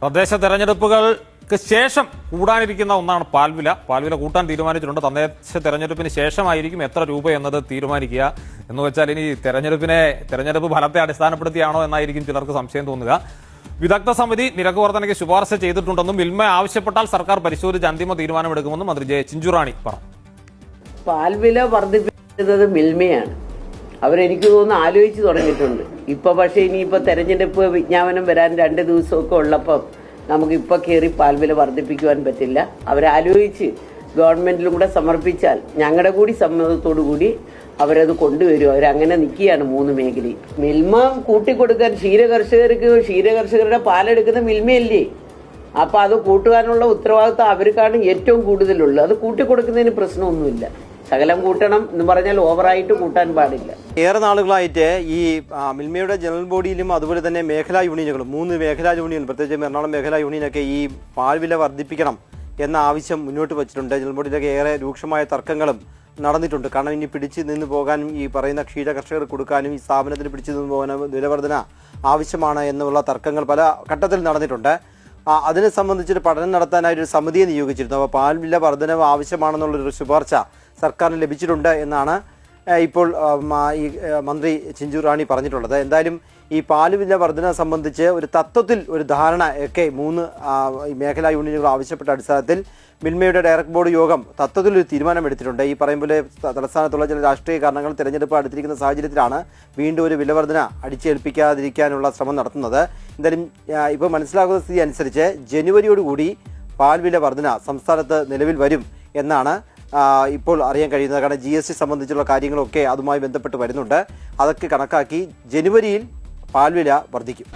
തദ്ദേശ തെരഞ്ഞെടുപ്പുകൾക്ക് ശേഷം കൂടാനിരിക്കുന്ന ഒന്നാണ് പാൽവില. പാൽവില കൂട്ടാൻ തീരുമാനിച്ചിട്ടുണ്ട്. തദ്ദേശ തെരഞ്ഞെടുപ്പിന് ശേഷമായിരിക്കും എത്ര രൂപ എന്നത് തീരുമാനിക്കുക. എന്ന് വെച്ചാൽ ഇനി തെരഞ്ഞെടുപ്പ് ഫലത്തെ അടിസ്ഥാനപ്പെടുത്തിയാണോ എന്നായിരിക്കും ചിലർക്ക് സംശയം തോന്നുക. വിദഗ്ധ സമിതി നിരക്ക് വർധനയ്ക്ക് ശുപാർശ ചെയ്തിട്ടുണ്ടെന്നും മിൽമ ആവശ്യപ്പെട്ടാൽ സർക്കാർ പരിശോധിച്ച് അന്തിമ തീരുമാനമെടുക്കുമെന്നും മന്ത്രി ജെ ചിഞ്ചുറാണി പറഞ്ഞു. പാൽവില വർദ്ധിപ്പിക്കുന്നത് മിൽമയാണ്. അവരെനിക്ക് തോന്നുന്നു ആലോചിച്ച് തുടങ്ങിയിട്ടുണ്ട്. ഇപ്പൊ പക്ഷേ ഇനിയിപ്പോ തെരഞ്ഞെടുപ്പ് വിജ്ഞാപനം വരാൻ 2 ദിവസമൊക്കെ ഉള്ളപ്പം നമുക്കിപ്പോൾ കയറി പാൽവില വർദ്ധിപ്പിക്കുവാൻ പറ്റില്ല. അവരാലോചിച്ച് ഗവൺമെന്റിലും കൂടെ സമർപ്പിച്ചാൽ ഞങ്ങളുടെ കൂടി സമ്മതത്തോടു കൂടി അവരത് കൊണ്ടുവരും. അവരങ്ങനെ നിൽക്കുകയാണ് 3 മേഖലയിൽ. മിൽമ കൂട്ടിക്കൊടുക്കാൻ ക്ഷീരകർഷകരുടെ പാലെടുക്കുന്ന മിൽമയല്ലേ. അപ്പൊ അത് കൂട്ടുവാനുള്ള ഉത്തരവാദിത്വം അവർക്കാണ് ഏറ്റവും കൂടുതലുള്ളത്. അത് കൂട്ടിക്കൊടുക്കുന്നതിന് പ്രശ്നമൊന്നുമില്ല. ശകലം കൂട്ടണം എന്ന് പറഞ്ഞാൽ ഓവറായിട്ട് കൂട്ടാൻ പാടില്ല. ഏറെ നാളുകളായിട്ട് ഈ മിൽമയുടെ ജനറൽ ബോഡിയിലും അതുപോലെ തന്നെ മേഖലാ യൂണിയനുകളും 3 മേഖലാ യൂണിയൻ, പ്രത്യേകിച്ച് എറണാകുളം മേഖലാ യൂണിയനൊക്കെ ഈ പാൽവില വർദ്ധിപ്പിക്കണം എന്ന ആവശ്യം മുന്നോട്ട് വച്ചിട്ടുണ്ട്. ജനറൽ ബോഡിയിലൊക്കെ ഏറെ രൂക്ഷമായ തർക്കങ്ങളും നടന്നിട്ടുണ്ട്. കാരണം ഇനി പിടിച്ചു നിന്ന് പോകാനും ഈ പറയുന്ന ക്ഷീര കർഷകർ കൊടുക്കാനും ഈ സ്ഥാപനത്തിന് പിടിച്ചു നിന്ന് പോകാനും വിലവർധന ആവശ്യമാണ് എന്നുള്ള തർക്കങ്ങൾ പല ഘട്ടത്തിൽ നടന്നിട്ടുണ്ട്. അതിനെ സംബന്ധിച്ചൊരു പഠനം നടത്താനായി ഒരു സമിതിയെ നിയോഗിച്ചിരുന്നു. അപ്പോൾ പാൽവില വർധനവ് ആവശ്യമാണെന്നുള്ളൊരു ശുപാർശ സർക്കാരിന് ലഭിച്ചിട്ടുണ്ട് എന്നാണ് ഇപ്പോൾ ഈ മന്ത്രി ചിഞ്ചുറാണി പറഞ്ഞിട്ടുള്ളത്. എന്തായാലും ഈ പാൽവില വർധന സംബന്ധിച്ച് ഒരു തത്വത്തിൽ ഒരു ധാരണ ഒക്കെ 3 മേഖലാ യൂണിയനുകൾ ആവശ്യപ്പെട്ട അടിസ്ഥാനത്തിൽ മിൽമയുടെ ഡയറക്ട് ബോർഡ് യോഗം തത്വത്തിൽ ഒരു തീരുമാനമെടുത്തിട്ടുണ്ട്. ഈ പറയും പോലെ തലസ്ഥാനത്തുള്ള ചില രാഷ്ട്രീയ കാരണങ്ങൾ തിരഞ്ഞെടുപ്പ് അടുത്തിരിക്കുന്ന സാഹചര്യത്തിലാണ് വീണ്ടും ഒരു വിലവർധന അടിച്ചേൽപ്പിക്കാതിരിക്കാനുള്ള ശ്രമം നടത്തുന്നത്. എന്തായാലും ഇപ്പോൾ മനസ്സിലാക്കുന്ന സ്ഥിതി അനുസരിച്ച് ജനുവരിയോടുകൂടി പാൽവില വർധന സംസ്ഥാനത്ത് നിലവിൽ വരും എന്നാണ് ഇപ്പോൾ അറിയാൻ കഴിയുന്നത്. കാരണം GST സംബന്ധിച്ചുള്ള കാര്യങ്ങളൊക്കെ അതുമായി ബന്ധപ്പെട്ട് വരുന്നുണ്ട്. അതൊക്കെ കണക്കാക്കി ജനുവരിയിൽ പാൽവില വർദ്ധിക്കും.